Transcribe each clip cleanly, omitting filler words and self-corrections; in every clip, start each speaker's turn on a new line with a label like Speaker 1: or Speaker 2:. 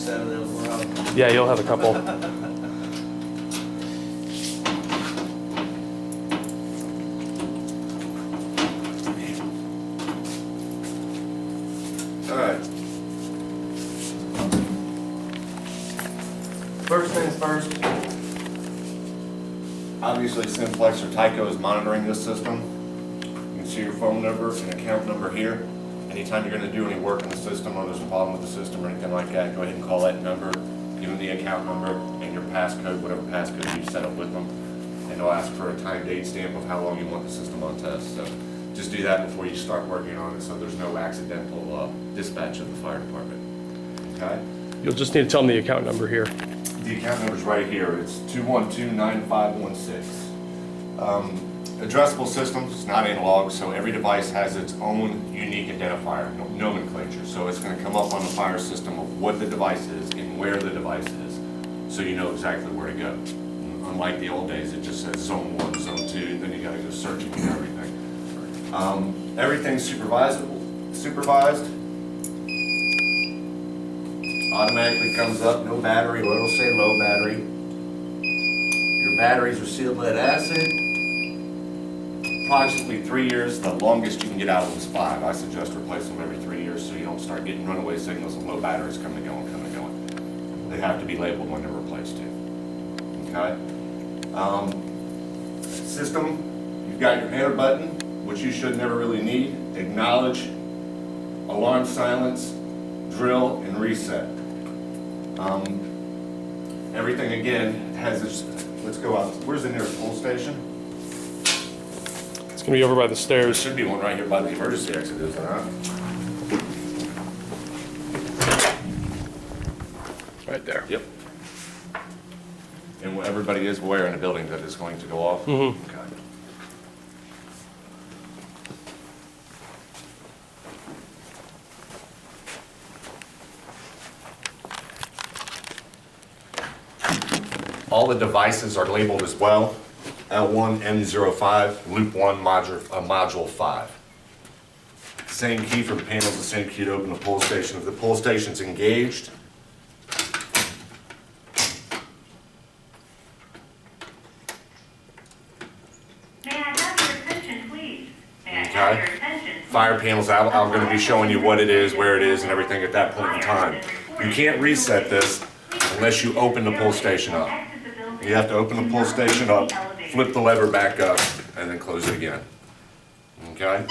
Speaker 1: set of those around.
Speaker 2: Yeah, you'll have a couple.
Speaker 3: Alright. First things first. Obviously Simplex or Tyco is monitoring this system. You can see your phone number and account number here. Anytime you're going to do any work in the system or there's a problem with the system or anything like that, go ahead and call that number, give them the account number and your passcode, whatever passcode you've set up with them, and they'll ask for a time date stamp of how long you want the system on test. So just do that before you start working on it so there's no accidental dispatch of the fire department. Okay?
Speaker 2: You'll just need to tell them the account number here.
Speaker 3: The account number's right here. It's 212-9516. Addressable systems, it's not analog, so every device has its own unique identifier, nomenclature. So it's going to come up on the fire system of what the device is and where the device is, so you know exactly where to go. Unlike the old days, it just says zone 1, zone 2, then you got to go searching and everything. Everything's supervised. Automatically comes up, no battery, or it'll say low battery. Your batteries are sealed lead acid. Approximately 3 years, the longest you can get out of them is 5. I suggest replace them every 3 years so you don't start getting runaway signals of low batteries coming and going, coming and going. They have to be labeled when they're replaced too. Okay? System, you've got your enter button, which you should never really need. Acknowledge, alarm silence, drill, and reset. Everything again has its, let's go out, where's the nearest police station?
Speaker 2: It's gonna be over by the
Speaker 3: There
Speaker 2: stairs.
Speaker 3: should be one right here by the emergency exit, is there not?
Speaker 2: Right there.
Speaker 3: Yep. And everybody is aware in the building that it's going to go off?
Speaker 2: Mm-hmm.
Speaker 3: Okay. All the devices are labeled as well. L1, M05, Loop 1, Module 5. Same key for the panels, the same key to open the pull station. If the pull station's engaged,
Speaker 4: May I have your attention, please? May I have
Speaker 3: Okay.
Speaker 4: your attention?
Speaker 3: fire panels, I'm going to be showing you what it is, where it is, and everything at that point in time. You can't reset this unless you open the pull station up. You have to open the pull station up, flip the lever back up, and then close it again. Okay?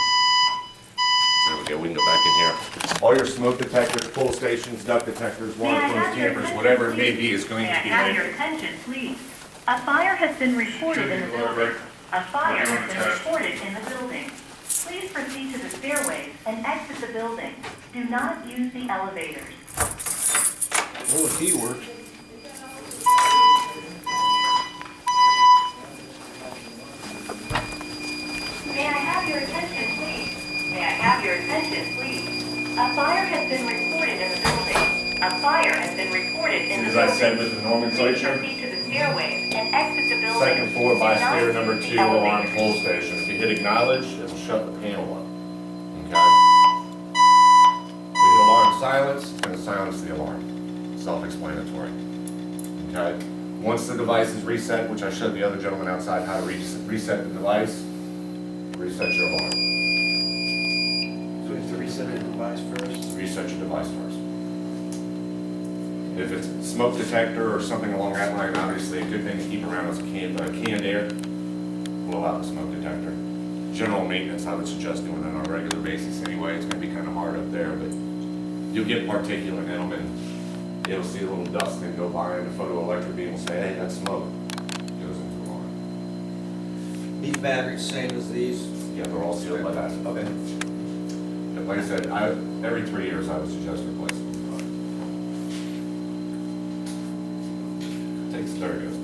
Speaker 3: There we go, we can go back in here. All your smoke detectors, pull stations, duct detectors, water flows, campers, whatever it may be, is going
Speaker 4: May I
Speaker 3: to be
Speaker 4: have your
Speaker 3: labeled.
Speaker 4: attention, please? A fire has been reported in the building. A fire has been reported in the building. Please proceed to the stairways and exit the building. Do not use the elevators.
Speaker 3: Oh, the key works.
Speaker 4: May I have your attention, please? May I have your attention, please? A fire has been reported in the building. A fire has been reported in the
Speaker 3: As
Speaker 4: building.
Speaker 3: I said with the
Speaker 4: Please
Speaker 3: nomenclature,
Speaker 4: proceed to the stairways and exit the building.
Speaker 3: second floor by
Speaker 4: Do not
Speaker 3: stair
Speaker 4: use
Speaker 3: number
Speaker 4: the
Speaker 3: 2 alarm
Speaker 4: elevators.
Speaker 3: pull station. If you hit acknowledge, it'll shut the panel up. Okay? We hit alarm silence, it's going to silence the alarm. Self-explanatory. Okay? Once the device is reset, which I showed the other gentleman outside how to reset the device, reset your alarm.
Speaker 1: So we have to reset the device first.
Speaker 3: Reset your device first. If it's a smoke detector or something along that line, obviously a good thing to keep around is canned air. Blow out the smoke detector. General maintenance, I would suggest doing that on a regular basis anyway. It's going to be kind of hard up there, but you'll get particulate in them and it'll see a little dust thing go by and the photoelectric beam will say, hey, that's smoke. Goes into the line.
Speaker 1: These batteries, same as these.
Speaker 3: Yeah, they're all sealed by that.
Speaker 1: Okay.
Speaker 3: But like I said, every 3 years I would suggest replacing them. There it goes.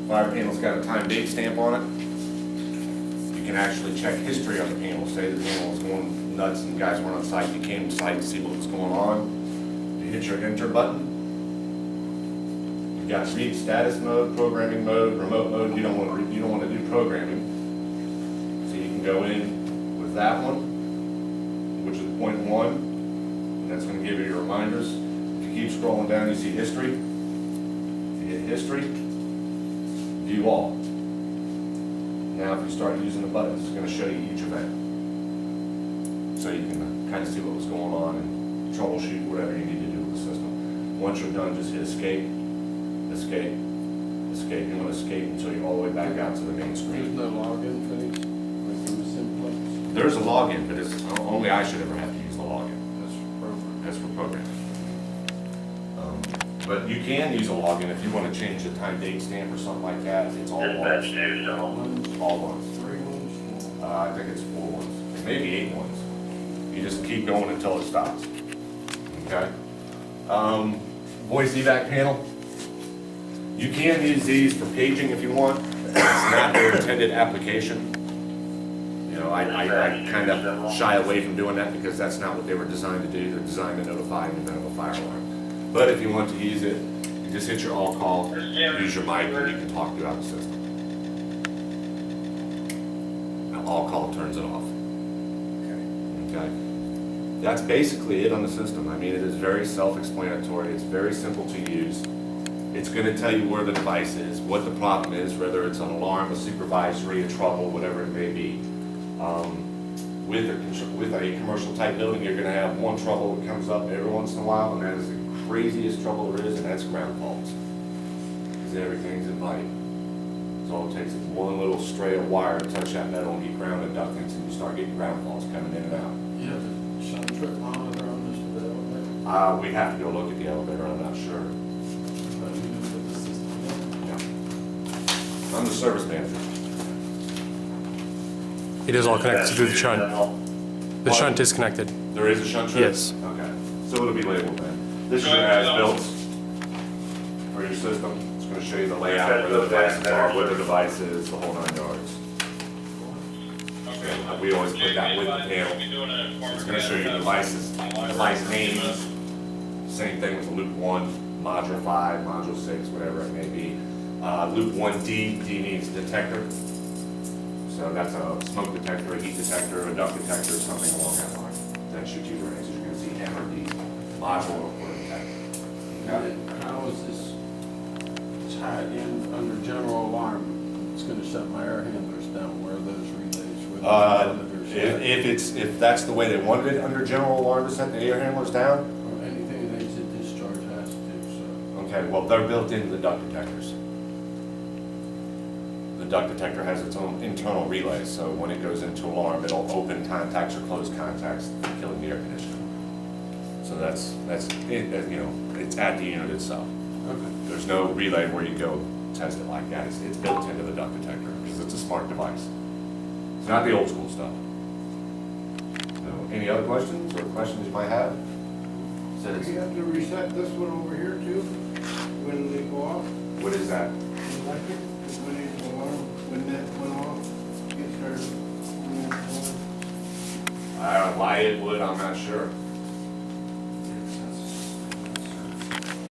Speaker 3: Fire panel's got a time date stamp on it. You can actually check history on the panel. Say the panel was going nuts and guys weren't on site, you came to site to see what was going on. You hit your enter button. You've got read status mode, programming mode, remote mode. You don't want to do programming. So you can go in with that one, which is point 1, and that's going to give you your reminders. If you keep scrolling down, you see history. You hit history, view all. Now, if you start using the buttons, it's going to show you each event. So you can kind of see what was going on and troubleshoot whatever you need to do with the system. Once you're done, just hit escape, escape, escape. You want to escape until you're all the way back out to the main
Speaker 5: There's
Speaker 3: screen.
Speaker 5: no login for these, like from the Simplex?
Speaker 3: There's a login, but it's only I should ever have to use the login.
Speaker 5: That's for program.
Speaker 3: That's for programming. But you can use a login if you want to change the time date stamp or something like that. It's all ones.
Speaker 5: Ones,
Speaker 3: All ones.
Speaker 5: 3 ones, 4.
Speaker 3: I think it's 4 ones, maybe 8 ones. You just keep going until it stops. Okay? Voice evac panel. You can use these for paging if you want. It's not their intended application. You know, I kind of shy away from doing that because that's not what they were designed to do. They're designed to notify an event of a fire alarm. But if you want to use it, you just hit your all call, use your mic, and you can talk throughout the system. Now, all call turns it off. Okay? That's basically it on the system. I mean, it is very self-explanatory. It's very simple to use. It's going to tell you where the device is, what the problem is, whether it's an alarm, a supervisory, a trouble, whatever it may be. With a commercial type building, you're going to have one trouble that comes up every once in a while, and that is the craziest trouble there is, and that's ground faults. Because everything's in light. So all it takes is one little stray of wire to touch that metal and get ground inductance, and you start getting ground faults coming in and out.
Speaker 5: You have a sun trip monitor on this for the elevator?
Speaker 3: We have to go look at the elevator, I'm not sure.
Speaker 5: But you know what the system is?
Speaker 3: Yeah. I'm the service manager.
Speaker 2: It is all connected to the shunt. The shunt is connected.
Speaker 3: There is a shunt trip?
Speaker 2: Yes.
Speaker 3: Okay, so it'll be labeled then. This is your as-built for your system. It's gonna show you the layout, where the devices are, where the device is, the whole 9 yards. We always put that with the panel. It's gonna show you the devices, device names. Same thing with loop 1, module 5, module 6, whatever it may be. Loop 1D, D means detector. So that's a smoke detector, a heat detector, a duct detector, something along that line. That should you range. You're gonna see M or D, module or detector. Okay?
Speaker 5: And how is this tied in under general alarm? It's gonna shut my air handlers down, where are those relays, where those monitors at?
Speaker 3: If that's the way they wanted it under general alarm to set the air handlers down,
Speaker 5: Or anything that exit discharge has to do, so.
Speaker 3: okay, well, they're built into the duct detectors. The duct detector has its own internal relay, so when it goes into alarm, it'll open contacts or close contacts, killing the air conditioner. So that's it, you know, it's at the unit itself.
Speaker 5: Okay.
Speaker 3: There's no relay where you go test it like that. It's built into the duct detector because it's a smart device. It's not the old school stuff. So, any other questions or questions you might have? Said
Speaker 6: Do
Speaker 3: it's,
Speaker 6: you have to reset this one over here too, when they go off?
Speaker 3: what is that?
Speaker 6: You like it? When it go on, when that went off, get started. When it went
Speaker 3: Why it would, I'm not sure.